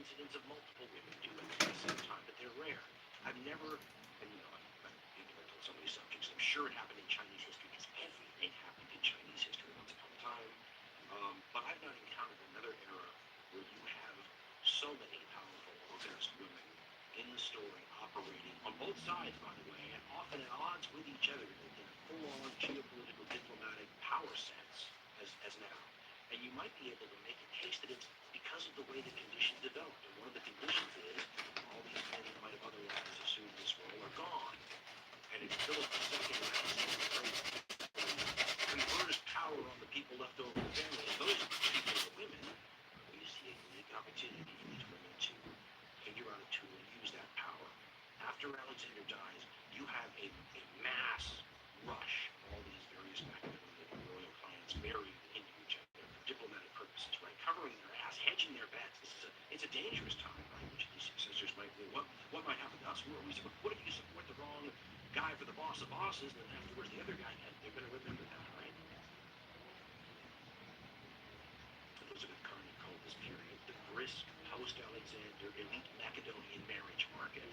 incidents of multiple women do it at the same time, but they're rare. I've never, and I've ignorant on so many subjects. I'm sure it happened in Chinese history because everything happened in Chinese history once upon a time. But I've not encountered another era where you have so many powerful, organized women in the story operating on both sides, by the way, and often at odds with each other in full-on geopolitical diplomatic power sense as now. And you might be able to make a case that it's because of the way the conditions developed. And one of the conditions is all these men who might have otherwise assumed this role are gone. And it's Philip II confers power on the people left over in the family. And those people are women. You see a unique opportunity for these women to figure out a tool to use that power. After Alexander dies, you have a mass rush of all these various Macedonian royal clans marrying into each other for diplomatic purposes, right? Covering their ass, hedging their bets. It's a dangerous time, right? Which these successors might be. What might happen to us? What if you support the wrong guy for the boss of bosses, and then afterwards the other guy, they're going to remember that, right? Elizabeth Carney called this period the brisk post-Alexander elite Macedonian marriage market,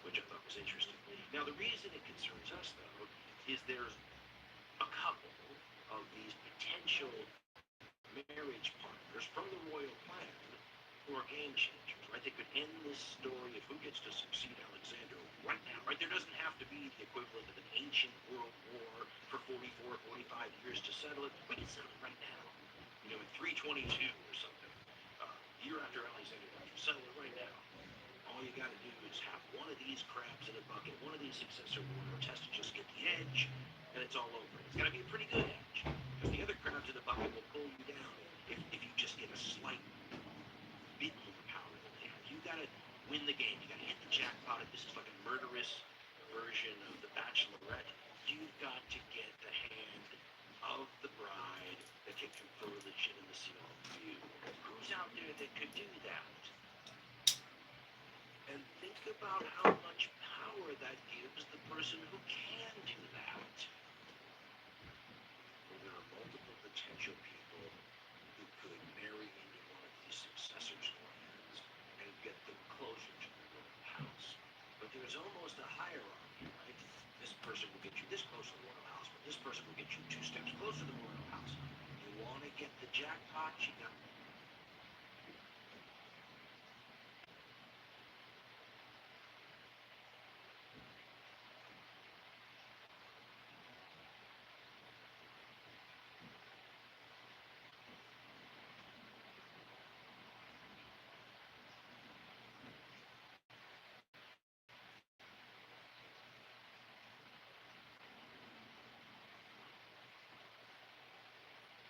which I thought was interesting. Now, the reason it concerns us, though, is there's a couple of these potential marriage partners from the royal clan who are game changers, right? They could end this story of who gets to succeed Alexander right now, right? There doesn't have to be the equivalent of an ancient world war for 44, 45 years to settle it. We can settle it right now, in 322 or something. Year after Alexander dies, settle it right now. All you got to do is have one of these crabs in a bucket, one of these successor warrior tests to just get the edge, and it's all over. It's got to be a pretty good edge, because the other crabs in the bucket will pull you down if you just get a slight bit more power than they have. You got to win the game. You got to hit the jackpot. If this is like a murderous version of The Bachelorette, you've got to get the hand of the bride that can confer legitimacy on you. Who's out there that could do that? And think about how much power that gives the person who can do that. Well, there are multiple potential people who could marry into one of these successors' clans and get them closer to the royal house. But there's almost a hierarchy, right? This person will get you this close to the royal house, but this person will get you 2 steps closer to the royal house. You want to get the jackpot, you got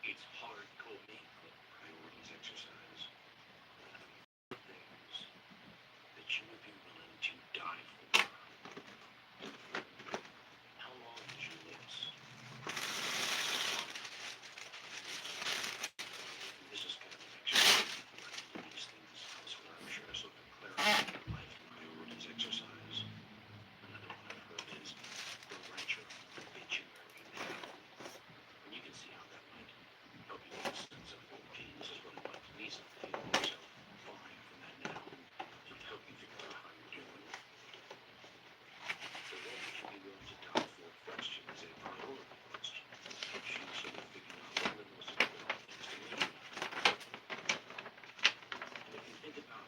it's hardcore priorities exercise. Things that you would be willing to die for. How long is your list? This is kind of an exercise. These things elsewhere, I'm sure, so can clarify your life priorities exercise. Another one I've heard is the rancher obituary now. And you can see how that might help you get a sense of, okay, this is what it might be someday. So fine from that now. So to help you figure out how you're doing. The what would you be willing to die for question is a priority question. It helps you sort of figure out what are the most important things to me. And if you think about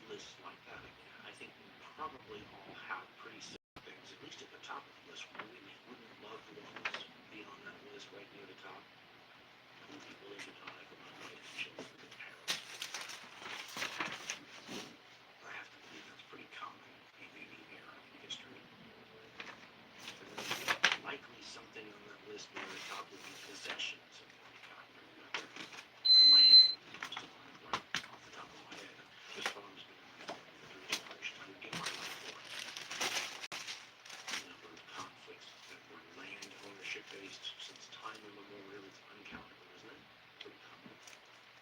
lists like that again, I think we probably all have pretty simple things, at least at the top of the list. Wouldn't loved ones be on that list right near the top? I would be willing to die for my wife and children and parents. I have to believe that's pretty common in any era in history. Likely something on that list near the top would be possessions of one kind or another. Land comes to mind right off the top of my head. This farm's been around for 3 generations. I would give my life for it. The number of conflicts that were land ownership based since time immemorial is uncountable, isn't it? Pretty common.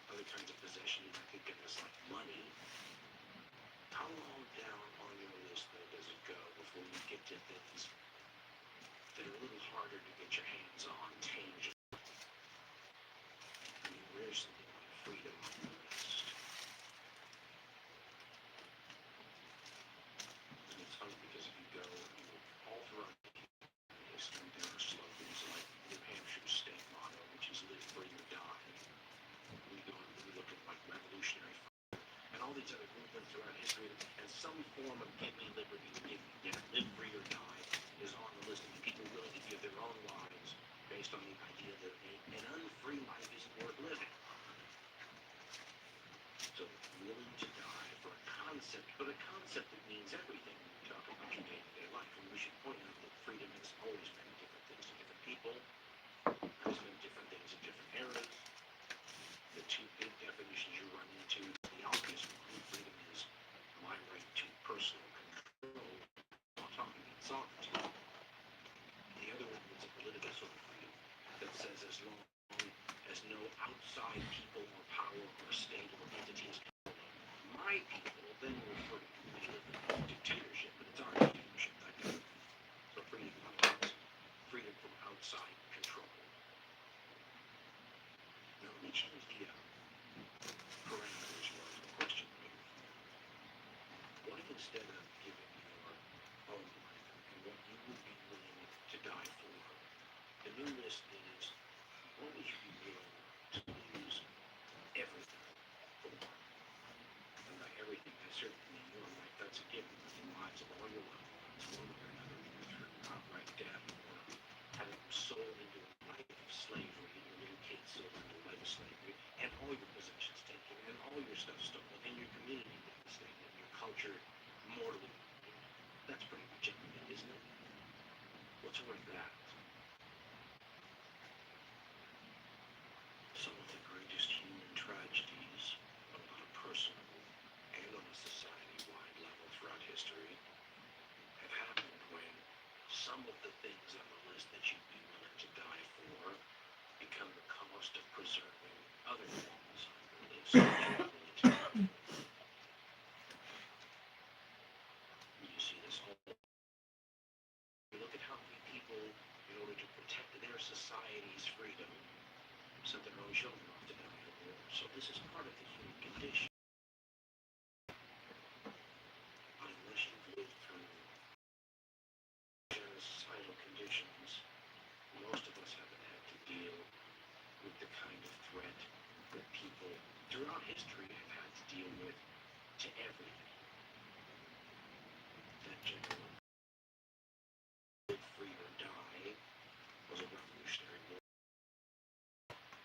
Other kinds of possessions, I think, of this like money. How long down on your list, though, does it go before you get to things that are a little harder to get your hands on, tangible? I mean, where's something like freedom on the list? history, and some form of give me liberty or give me death, live free or die, is on the list of people willing to give their own lives based on the idea that an unfree life isn't worth living. So willing to die for a concept, but a concept that means everything when we talk about your day-to-day life. And we should point out that freedom has always meant different things to different people, has meant different things in different eras. The two big definitions you run into, the obvious one, freedom is my right to personal control, autonomy, and sovereignty. The other one is a political sort of freedom that says as long as no outside people or power or state or entity is controlling my people, then we're free. We live in a dictatorship, but it's our dictatorship, that kind of thing. So freedom means freedom from outside control. Now let me change the parameters of the question here. What if instead of giving your own life and what you would be willing to die for, the new list is what would you be willing to lose everything for? And by everything, I certainly mean your life. That's a given. The lives of all your loved ones, one way or another, either through outright death or having them sold into a life of slavery, and your little kids sold into a life of slavery, and all your possessions taken, and all your stuff stolen, and your community devastated, and your culture mortally wounded. That's pretty legitimate, isn't it? What's worth that? Some of the greatest human tragedies, both on a personal and on a society-wide level throughout history, have happened when some of the things on the list that you'd be willing to die for become the cost of preserving other things on the list that you're willing to die for. You see this all. You look at how many people, in order to protect their society's freedom, sent their own children off to die in war. So this is part of the human condition. But unless you've lived through genocidal conditions, most of us haven't had to deal with the kind of threat that people throughout history have had to deal with to everything. That general live free or die was a revolutionary war.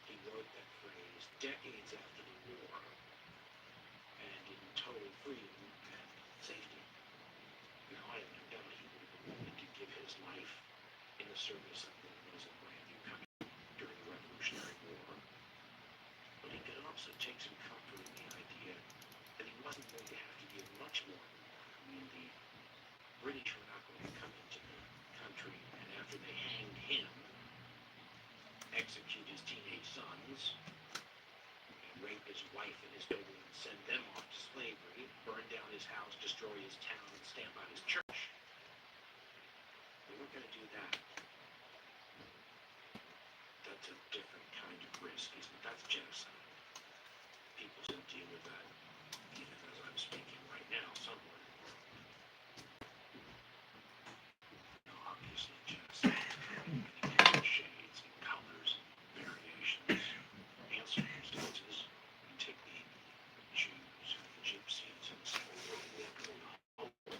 He wrote that phrase decades after the war, and in total freedom and safety. Now, I have no doubt he would have been willing to give his life in the service of what was a brand new country during the Revolutionary War. But he could also take some comfort in the idea that he wasn't going to have to give much more than that. I mean, the British were not going to come into the country and after they hanged him, execute his teenage sons, and rape his wife and his children and send them off to slavery, burn down his house, destroy his town, and stamp out his church. They weren't going to do that. That's a different kind of risk, isn't it? That's genocide. People still deal with that, even as I'm speaking right now, somewhere. Now, obviously, genocide can come in many different shades and colors, variations, and circumstances. You take the Jews and the Gypsies and the Civil War and the Holocaust.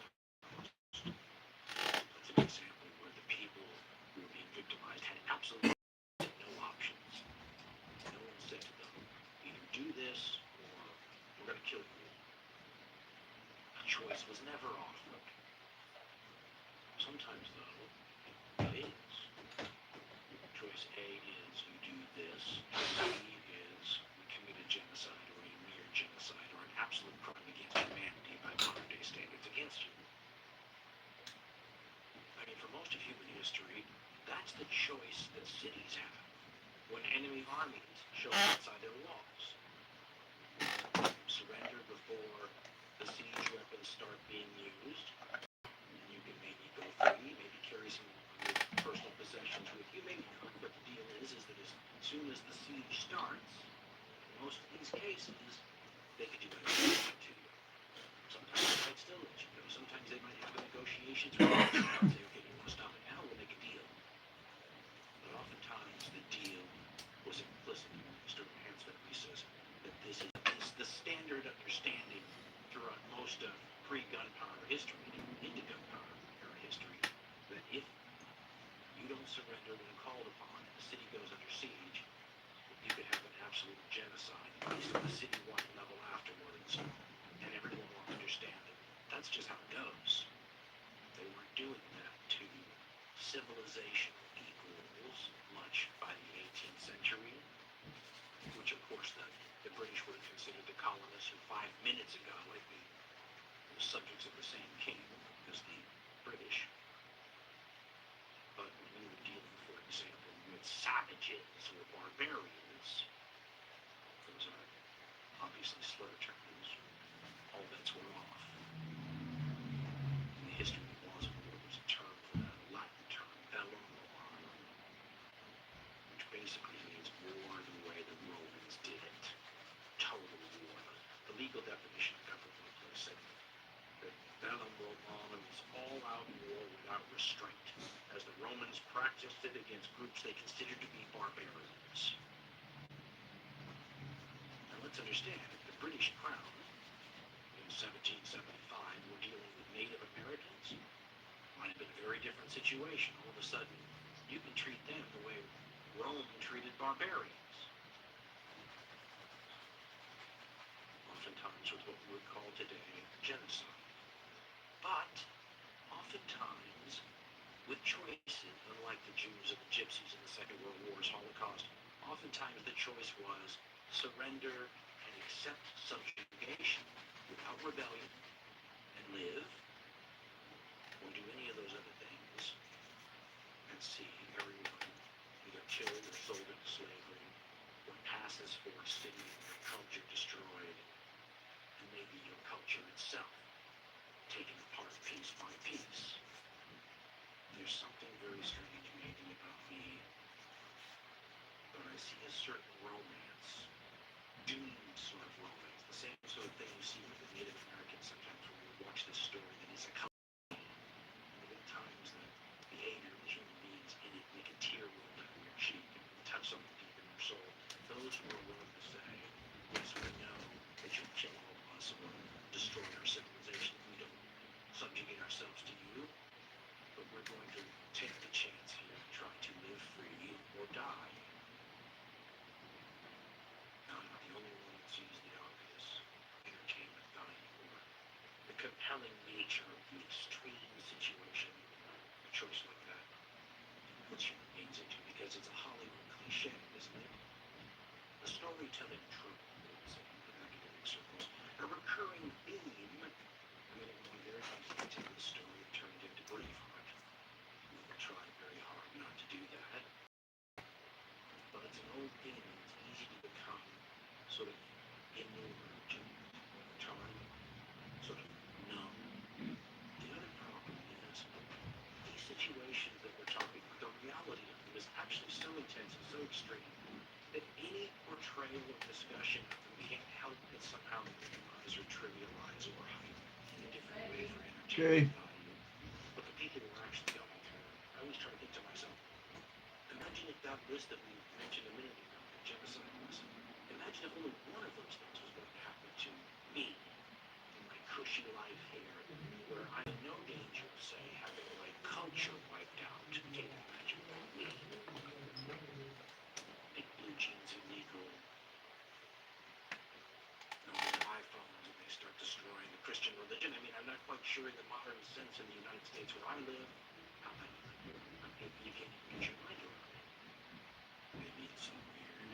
That's an example where the people who were being victimized had absolutely no options. No one said to them, either do this or we're going to kill you. A choice was never offered. Sometimes, though, it is. Choice A is you do this. Choice B is we committed genocide or a near genocide or an absolute crime against humanity by modern day standards against you. I mean, for most of human history, that's the choice that cities have when enemy armies show up outside their walls. Surrender before the siege weapons start being used, and you can maybe go free, maybe carry some of your personal possessions with you, maybe not, but the deal is that as soon as the siege starts, in most of these cases, they could do anything they want to you. Sometimes they might still let you go. Sometimes they might have a negotiation through the say, okay, you want to stop it now? We'll make a deal. But oftentimes the deal was implicit. Mr. Hansford says that this is the standard understanding throughout most most of pre-gunpowder history into gunpowder era history, that if you don't surrender when called upon and the city goes under siege, you could have an absolute genocide, at least on a citywide level afterwards, and everyone will understand that that's just how it goes. They weren't doing that to civilization equals much by the 18th century, which of course the British would have considered the colonists who 5 minutes ago had been the subjects of the same king as the British. But when we were dealing, for example, with savages or barbarians, those are obviously slur terms, all bets were off. In the history of laws of war, there's a term for that, a Latin term, bellum mobile, which basically means war the way the Romans did it. Total war. The legal definition I got from one place said that bellum mobile is all-out war without restraint, as the Romans practiced it against groups they considered to be barbarians. Now let's understand, if the British Crown in 1775 were dealing with Native Americans, it might have been a very different situation. All of a sudden, you can treat them the way Rome treated barbarians. Oftentimes with what we would call today genocide. But oftentimes with choices, unlike the Jews and the Gypsies in the Second World War's Holocaust, oftentimes the choice was surrender and accept subjugation without rebellion and live, or do any of those other things and see everyone either killed or sold into slavery, or pass as forced city and their culture destroyed, and maybe your culture itself taken apart piece by piece. There's something very strange maybe about me, but I see a certain romance, doomed sort of romance, the same sort of thing you see with the Native Americans sometimes when you watch this story that is a couple. And at times the behavior of the human beings in it make a tear roll down your cheek and touch something deep in your soul. Those who are willing to say, yes, we know that you'll kill all of us or destroy our civilization if we don't subjugate ourselves to you, but we're going to take the chance here and try to live free or die. Now, I'm not the only one that sees the obvious entertainment value or the compelling nature of the extreme situation. A choice like that puts human beings into, because it's a Hollywood cliche, isn't it? A storytelling trope, let's say, in academic circles. A recurring theme. I mean, it would be very easy to take the story and turn it into Braveheart. We've tried very hard not to do that. But it's an old theme, and it's easy to become sort of inured to time, sort of numb. The other problem is these situations that we're talking about, the reality of them is actually so intense and so extreme that any portrayal or discussion of them can't help but somehow minimize or trivialize or heighten in a different way for entertainment value. But the people who are actually going through it, I always try to think to myself, imagine if that list that we mentioned a minute ago, the genocide list, imagine if only one of those things was going to happen to me in my cushy life here, where I'm in no danger of, say, having my culture wiped out. Can't imagine me. Big blue jeans illegal, no more iPhones, and they start destroying the Christian religion. I mean, I'm not quite sure in the modern sense in the United States where I live, how that maybe you can't even get your mind around it. Maybe in some weird,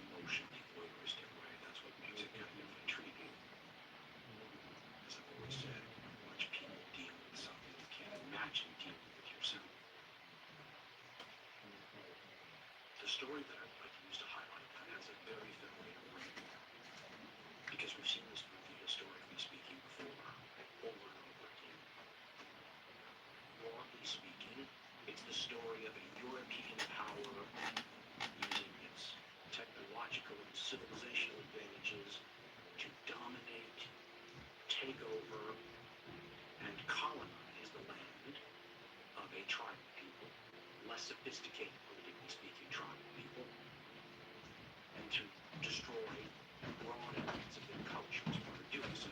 emotionally voyeuristic way, that's what makes it kind of intriguing. As I've always said, watch people deal with something you can't imagine dealing with yourself. The story that I'd like to use to highlight that has a very familiar ring, because we've seen this movie, historically speaking, before, over and over again. Broadly speaking, it's the story of a European power using its technological and civilizational advantages to dominate, take over, and colonize the land of a tribal people, less sophisticated, politically speaking, tribal people, and to destroy broad elements of their culture as part of doing so.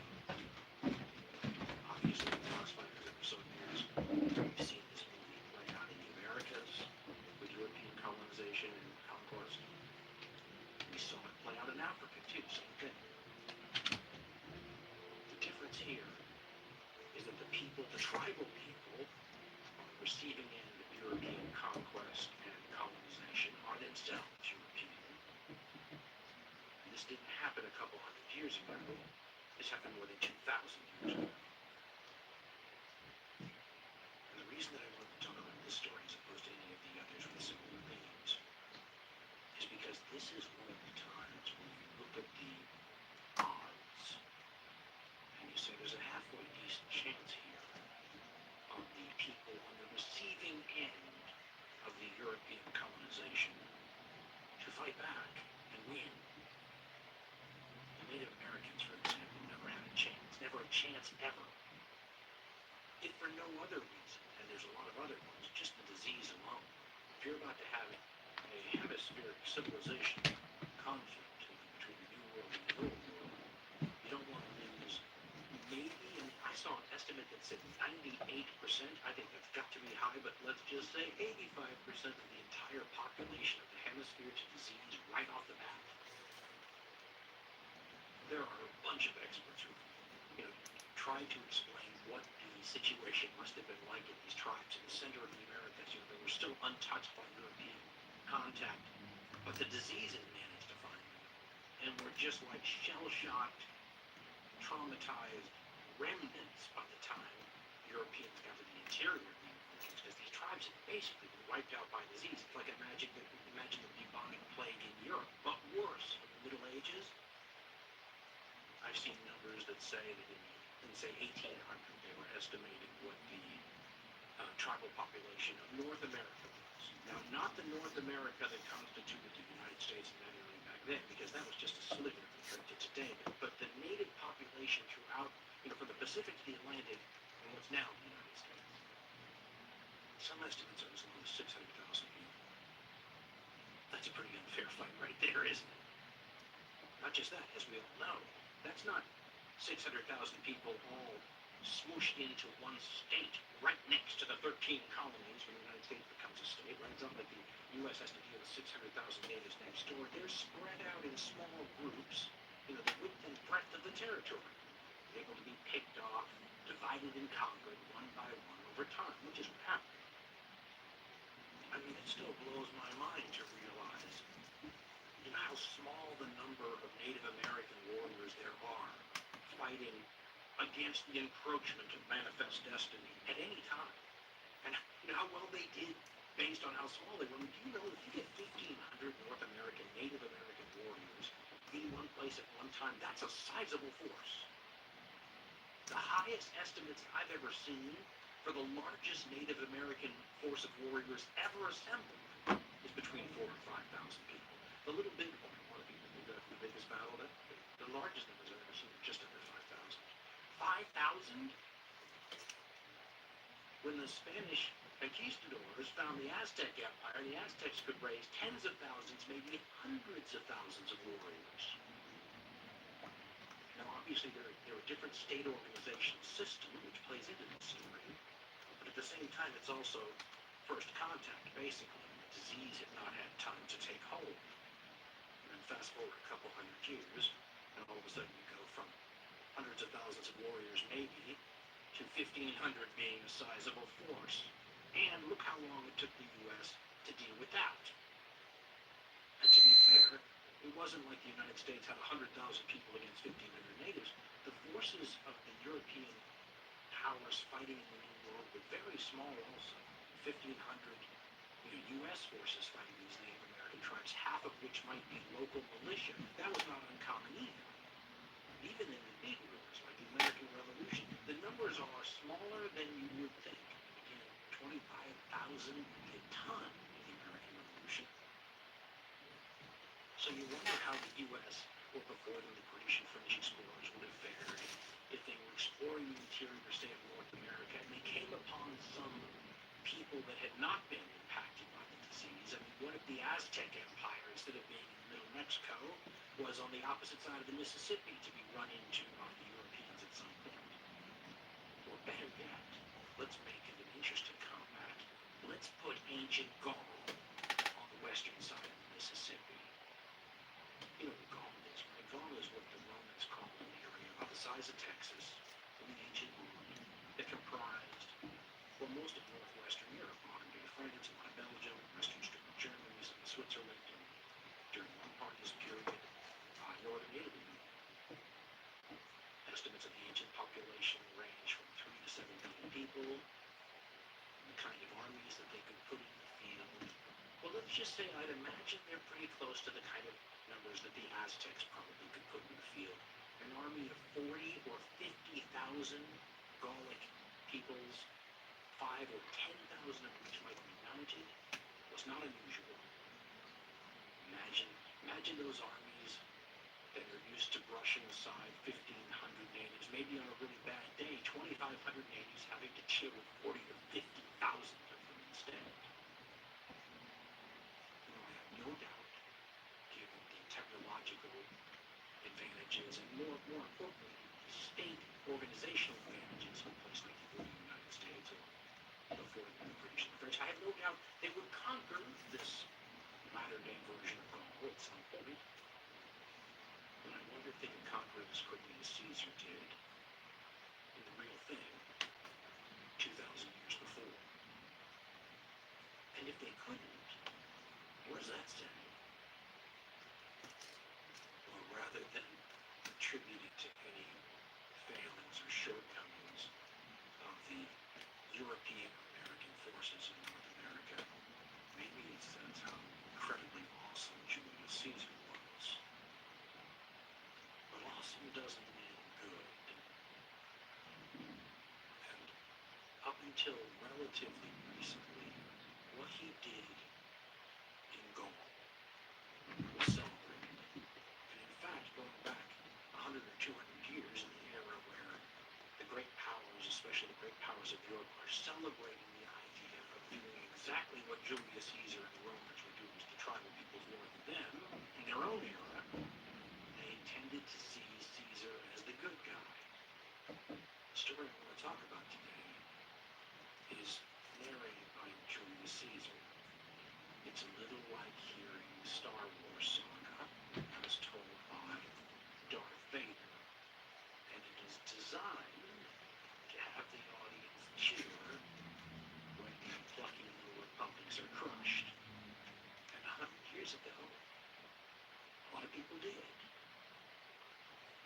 tribal people on the receiving end of European conquest and colonization are themselves European. And this didn't happen a couple hundred years ago. This happened more than 2,000 years ago. And the reason that I wanted to talk about this story as opposed to any of the others with similar themes is because this is one of the times when you look at the odds and you say there's a halfway decent chance here of the people on the receiving end of the European colonization to fight back and win. The Native Americans, for example, never had a chance, never a chance ever. If for no other reason, and there's a lot of other ones, just the disease alone. If you're about to have a hemispheric civilization conflict between the New World and the Old World, you don't want to lose maybe, and I saw an estimate that said 98%, I think that's got to be high, but let's just say 85% of the entire population of the hemisphere to disease right off the bat. There are a bunch of experts who, try to explain what the situation must have been like in these tribes in the center of the Americas. They were still untouched by European contact, but the diseases managed to find them, and were just like shell-shocked, traumatized remnants by the time Europeans got to the interior of the Americas, because these tribes had basically been wiped out by disease. It's like imagine the bubonic plague in Europe, but worse. In the Middle Ages, I've seen numbers that say that in say 1800, they were estimating what the tribal population of North America was. Now, not the North America that constituted the United States in that area back then, because that was just a sliver compared to today, but the native population throughout, from the Pacific to the Atlantic, and what's now the United States. Some estimates are as low as 600,000 people. That's a pretty unfair fight right there, isn't it? Not just that, as we all know, that's not 600,000 people all smooshed into one state right next to the 13 colonies when the United States becomes a state, right? It's not like the U.S. has to deal with 600,000 natives next door. They're spread out in small groups, the width and breadth of the territory, able to be picked off, divided and conquered one by one over time, which is what happened. I mean, it still blows my mind to realize, how small the number of Native American warriors there are fighting against the encroachment of manifest destiny at any time. And how well they did based on how small they were. Do you know if you get 1,500 North American, Native American warriors in one place at one time, that's a sizable force. The highest estimates I've ever seen for the largest Native American force of warriors ever assembled is between 4,000 and 5,000 people. The little big one, a lot of people think that's the biggest battle, the largest numbers I've ever seen are just under 5,000. 5,000? When the Spanish conquistadors found the Aztec Empire, the Aztecs could raise tens of thousands, maybe hundreds of thousands of warriors. Now, obviously, there are different state organization systems which plays into this story, but at the same time, it's also first contact, basically. The disease had not had time to take hold. And then fast forward a couple hundred years, and all of a sudden you go from hundreds of thousands of warriors, maybe, to 1,500 being a sizable force. And look how long it took the U.S. to deal with that. And to be fair, it wasn't like the United States had 100,000 people against 1,500 natives. The forces of the European powers fighting in the New World were very small also. 1,500 U.S. forces fighting these Native American tribes, half of which might be local militia. That was not uncommon either. Even in the big wars, like the American Revolution, the numbers are smaller than you would think. Again, 25,000 would be a ton in the American Revolution. So you wonder how the U.S., or before them, the British and French explorers would have fared if they were exploring the interior, say, of North America, and they came upon some people that had not been impacted by the disease. I mean, what if the Aztec Empire, instead of being in the middle of Mexico, was on the opposite side of the Mississippi to be run into by the Europeans at some point? Or better yet, let's make it an interesting combat. Let's put ancient Gaul on the western side of the Mississippi. You know what Gaul is, right? Gaul is what the Romans called an area about the size of Texas in the ancient world that comprised well, most of northwestern Europe, modern-day France, a lot of Belgium, western Germany, some of Switzerland, and during one part of this period, northern Italy. Estimates of the ancient population range from 3 to 7 million people, the kind of armies that they could put in the field. Well, let's just say I'd imagine they're pretty close to the kind of numbers that the Aztecs probably could put in the field. An army of 40 or 50,000 Gallic peoples, 5 or 10,000 of which might be mounted, was not unusual. Imagine those armies that are used to brushing aside 1,500 natives, maybe on a really bad day, 2,500 natives having to chill with 40 to 50,000 of them instead. I have no doubt, given the technological advantages and more importantly, state organizational advantages of a place like the United States or before the British and the French, I have no doubt they would conquer this latter-day version of Gaul at some point. But I wonder if they could conquer it as quickly as Caesar did in the real thing 2,000 years before. And if they couldn't, what does that say? Well, rather than attributing to any failings or shortcomings of the European or American forces in North America, maybe it says how incredibly awesome Julius Caesar was. But awesome doesn't mean good. And up until relatively recently, what he did in Gaul was celebrated. And in fact, going back 100 or 200 years in the era where the great powers, especially the great powers of Europe, are celebrating the idea of doing exactly what Julius Caesar and the Romans were doing to the tribal peoples north of them in their own era, they tended to see Caesar as the good guy. The story I want to talk about today is narrated by Julius Caesar. It's a little like hearing the Star Wars saga as told by Darth Vader, and it is designed to have the audience cheer when the plucky little republics are crushed. And 100 years ago, a lot of people did.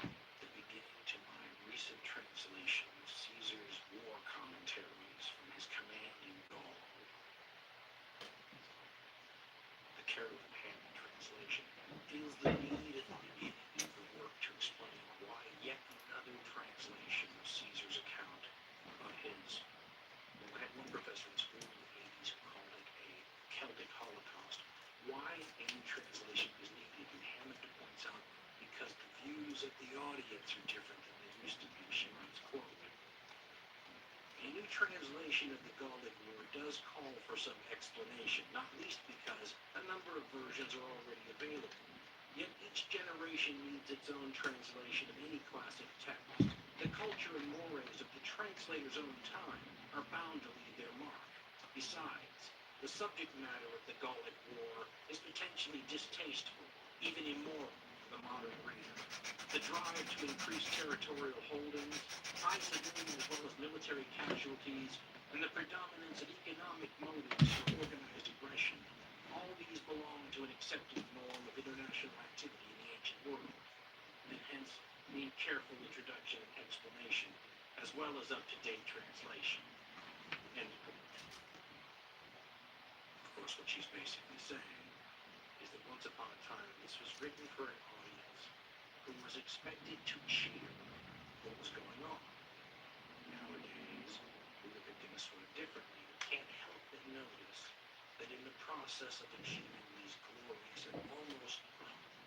The beginning to my recent translation of Caesar's war commentaries from his command in Gaul, the Carolyn Hammond translation, feels the need at the beginning of the work to explain why yet another translation of Caesar's account of his, well, I had one professor in school in the 80s who called it a Celtic Holocaust. Why a new translation is needed, and Hammond points out because the views of the audience are different than they used to be. She writes, quote, "A new translation of the Gallic War does call for some explanation, not least because a number of versions are already available. Yet each generation needs its own translation of any classic text. The culture and mores of the translator's own time are bound to leave their mark. Besides, the subject matter of the Gallic War is potentially distasteful, even immoral, for the modern reader. The drive to increase territorial holdings, high civilian as well as military casualties, and the predominance of economic motives for organized aggression, all these belong to an accepted norm of international activity in the ancient world, and hence need careful introduction and explanation, as well as up-to-date translation." End quote. Of course, what she's basically saying is that once upon a time, this was written for an audience who was expected to cheer what was going on. Nowadays, we look at things sort of differently. We can't help but notice that in the process of achieving these glorious and almost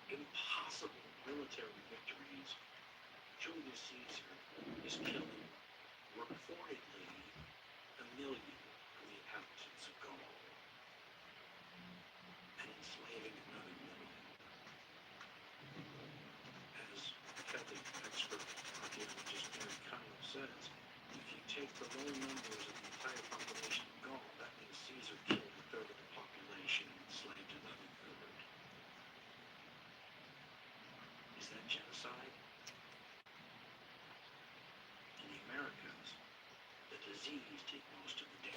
impossible military victories, Julius Caesar is killing, reportedly, 1 million of the inhabitants of Gaul, and enslaving another million. As Celtic expert archaeologist Mary Cunningham says, if you take the low numbers of the entire population of Gaul, that means Caesar killed 1/3 of the population and enslaved another 1/3. Is that genocide? In the Americas, the disease did most of the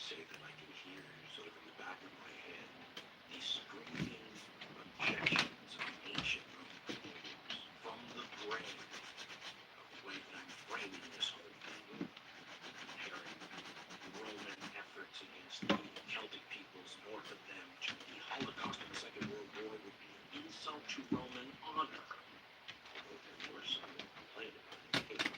say that I can hear sort of in the back of my head these screaming objections of ancient Roman warriors from the brain of the way that I'm framing this whole thing, comparing Roman efforts against the Celtic peoples north of them to the Holocaust in the Second World War would be an insult to Roman honor. Although there were some who complained about it.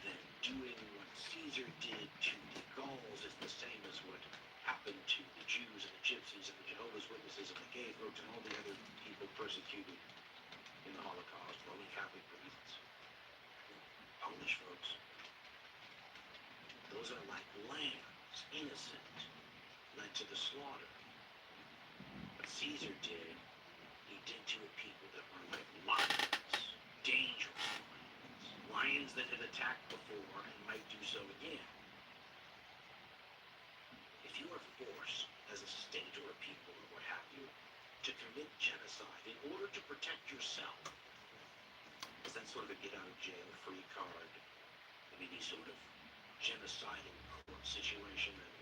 That doing what Caesar did to the Gauls is the same as what happened to the Jews and the Gypsies and the Jehovah's Witnesses and the gay folks and all the other people persecuted in the Holocaust, Roman Catholic priests, Polish folks. Those are like lambs, innocent, led to the slaughter. What Caesar did, he did to a people that were like lions, dangerous lions that had attacked before and might do so again. If you are forced as a state or a people or what have you to commit genocide in order to protect yourself, is that sort of a get out of jail free card in any sort of genocidal court situation? And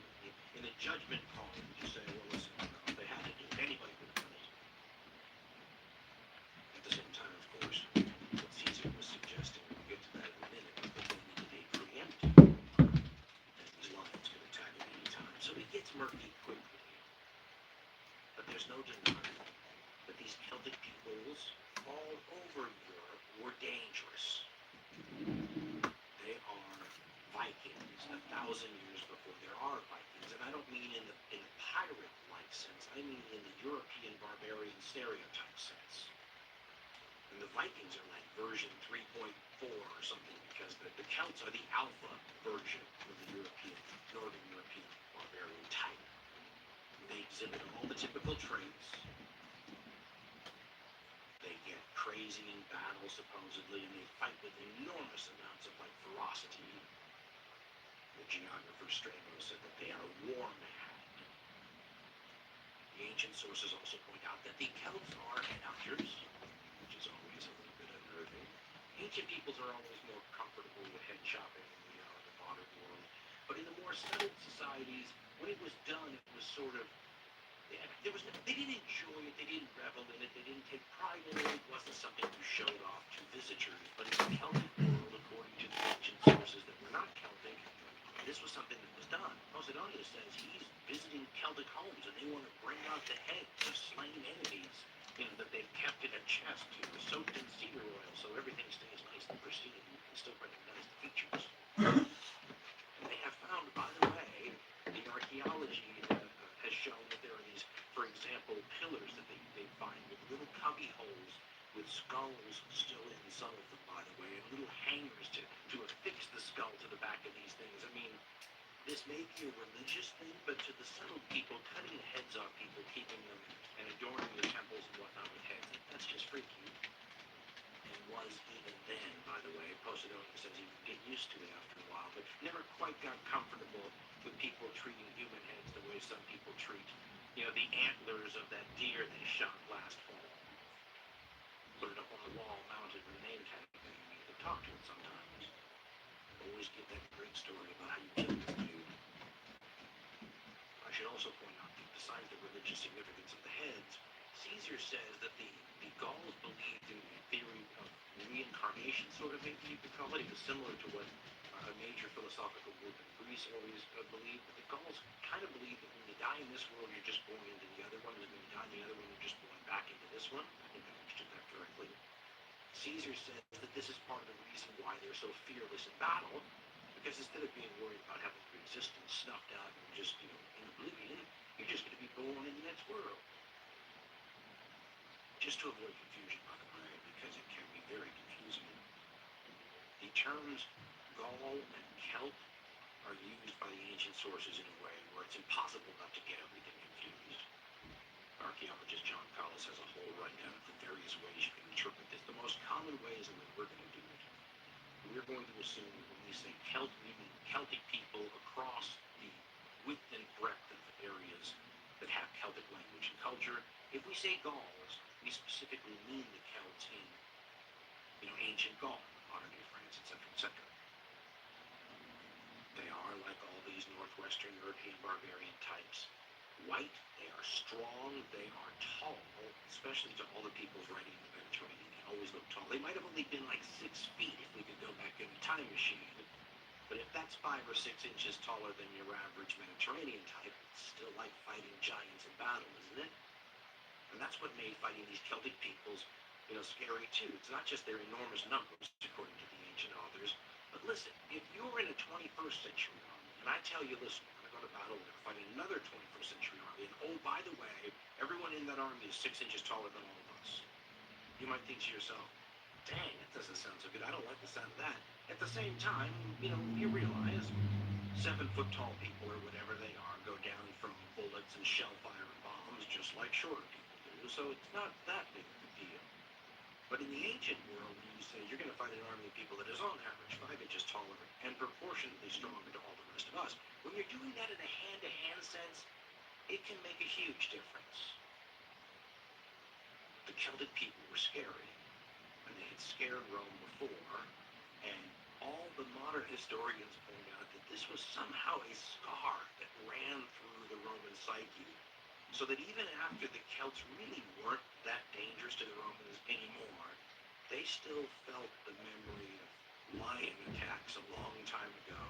in a judgment call, you say, well, listen, they had to do it. Anybody would have done it. At the same time, of course, what Caesar was suggesting, we'll get to that in a minute, was that they needed a preemptive. These lions could attack at any time. So it gets murky quickly. But there's no denying that these Celtic peoples all over Europe were dangerous. They are Vikings 1,000 years before there are Vikings. And I don't mean in a pirate-like sense. I mean in the European barbarian stereotype sense. And the Vikings are like version 3.4 or something, because the Celts are the alpha version of the Northern European barbarian type. They exhibit all the typical traits. They get crazy in battle, supposedly, and they fight with enormous amounts of ferocity. The geographer Strabo said that they are war mad. The ancient sources also point out that the Celts are headhunters, which is always a little bit unnerving. Ancient peoples are always more comfortable with head chopping than we are in the modern world. But in the more settled societies, when it was done, it was sort of, they didn't enjoy it, they didn't revel in it, they didn't take pride in it, it wasn't something you showed off to visitors. But in the Celtic world, according to the ancient sources that were not Celtic, this was something that was done. Posidonius says he's visiting Celtic homes and they want to bring out the heads of slain enemies, that they've kept in a chest, soaked in cedar oil, so everything stays nice and pristine and you can still recognize the features. And they have found, by the way, the archaeology has shown that there are these, for example, pillars that they find with little cubby holes with skulls still in some of them, by the way, and little hangers to affix the skull to the back of these things. I mean, this may be a religious thing, but to the settled people, cutting the heads off people, keeping them and adorning their temples and whatnot with heads, that's just freaky. And was even then, by the way. Posidonius says he would get used to it after a while, but never quite got comfortable with people treating human heads the way some people treat, the antlers of that deer they shot last fall. Put it up on the wall, mounted with a name tag. You can talk to it sometimes. Always get that great story about how you killed this dude. I should also point out that besides the religious significance of the heads, Caesar says that the Gauls believed in the theory of reincarnation, sort of, maybe you could call it. It was similar to what a major philosophical group in Greece always believed. But the Gauls kind of believed that when you die in this world, you're just born into the other one, and when you die in the other one, you're just born back into this one. I think I understood that correctly. Caesar says that this is part of the reason why they're so fearless in battle, because instead of being worried about having your existence snuffed out and just, in oblivion, you're just going to be born in the next world. Just to avoid confusion, by the way, because it can be very confusing, the terms Gaul and Celt are used by the ancient sources in a way where it's impossible not to get everything confused. Archaeologist John Collis has a whole rundown of the various ways you can interpret this. The most common way is the way we're going to do it. We're going to assume that when we say Celt, we mean Celtic people across the width and breadth of areas that have Celtic language and culture. If we say Gauls, we specifically mean the Celts in, ancient Gaul, modern-day France, etc., etc. Western European barbarian types. White, they are strong, they are tall, especially to all the peoples writing in the Mediterranean. They always look tall. They might have only been like 6 feet if we could go back in a time machine. But if that's 5 or 6 inches taller than your average Mediterranean type, it's still like fighting giants in battle, isn't it? And that's what made fighting these Celtic peoples, scary too. It's not just their enormous numbers, according to the ancient authors. But listen, if you're in a 21st century army, and I tell you, listen, we're going to go to battle, we're going to fight another 21st century army, and oh, by the way, everyone in that army is 6 inches taller than all of us. You might think to yourself, dang, that doesn't sound so good. I don't like the sound of that. At the same time, you realize 7 foot tall people or whatever they are go down from bullets and shell fire and bombs just like shorter people do. So it's not that big of a deal. But in the ancient world, when you say you're going to fight an army of people that is on average 5 inches taller and proportionately stronger to all the rest of us, when you're doing that in a hand-to-hand sense, it can make a huge difference. The Celtic people were scary, and they had scared Rome before, and all the modern historians point out that this was somehow a scar that ran through the Roman psyche, so that even after the Celts really weren't that dangerous to the Romans anymore, they still felt the memory of lion attacks a long time ago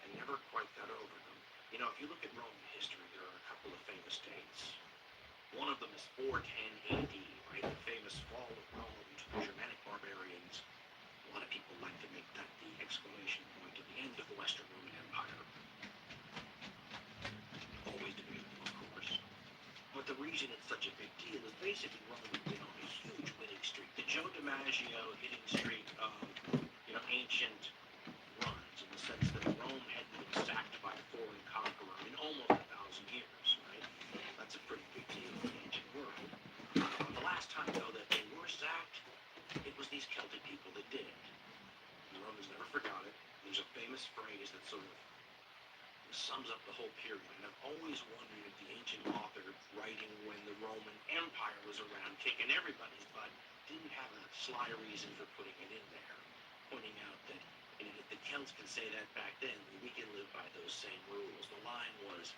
and never quite got over them. If you look at Roman history, there are a couple of famous dates. One of them is 410 AD, right? The famous fall of Rome to the Germanic barbarians. A lot of people like to make that the exclamation point of the end of the Western Roman Empire. Always debatable, of course. But the reason it's such a big deal is basically Rome had been on a huge winning streak. The Joe DiMaggio hitting streak of, ancient runs, in the sense that Rome hadn't been sacked by a foreign conqueror in almost 1,000 years, right? That's a pretty big deal in the ancient world. The last time, though, that they were sacked, it was these Celtic people that did it. The Romans never forgot it. There's a famous phrase that sort of sums up the whole period, and I've always wondered if the ancient author writing when the Roman Empire was around kicking everybody's butt didn't have a sly reason for putting it in there, pointing out that if the Celts can say that back then, we can live by those same rules. The line was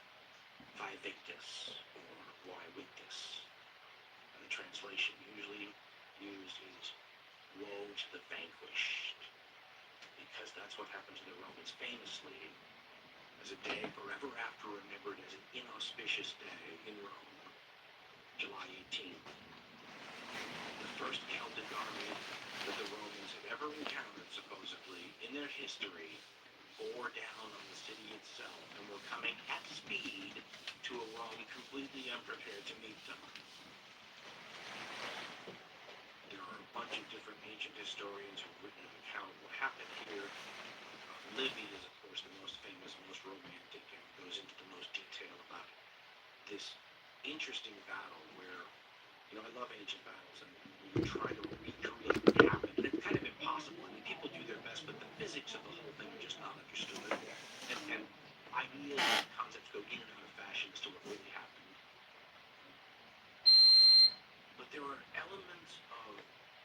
Vae Victis or Vae Victis, and the translation usually used is woe to the vanquished, because that's what happened to the Romans famously as a day forever after remembered as an inauspicious day in Rome, July 18th. The first Celtic army that the Romans had ever encountered, supposedly, in their history, bore down on the city itself and were coming at speed to a Rome completely unprepared to meet them. There are a bunch of different ancient historians who've written an account of what happened here. Livy is, of course, the most famous, most romantic, and goes into the most detail about this interesting battle where, I love ancient battles, and you try to recreate what happened, and it's kind of impossible. I mean, people do their best, but the physics of the whole thing are just not understood, and ideas and concepts go in and out of fashion as to what really happened. But there are elements of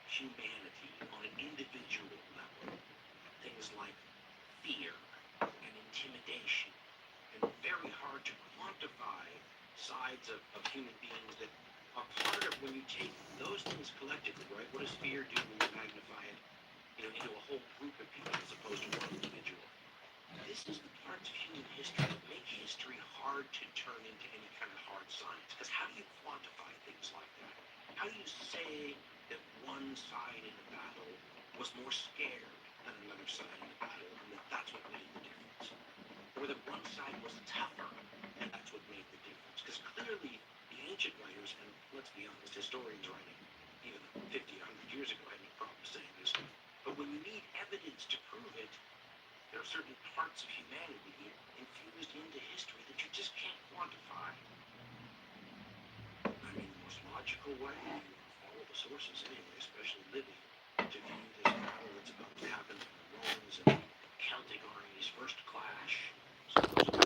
humanity on an individual level, things like fear and intimidation, and very hard to quantify sides of human beings that are part of when you take those things collectively, right? What does fear do when you magnify it, into a whole group of people as opposed to one individual? This is the parts of human history that make history hard to turn into any kind of hard science. Because how do you quantify things like that? How do you say that one side in a battle was more scared than another side in the battle, and that's what made the difference? Or that one side was tougher, and that's what made the difference? Because clearly, the ancient writers, and let's be honest, historians writing even 50, 100 years ago had no problem saying this, but when you need evidence to prove it, there are certain parts of humanity infused into history that you just can't quantify. I mean, the most logical way, if you follow the sources anyway, especially Livy, to view this battle that's about to happen when the Romans and Celtic armies first clash, supposedly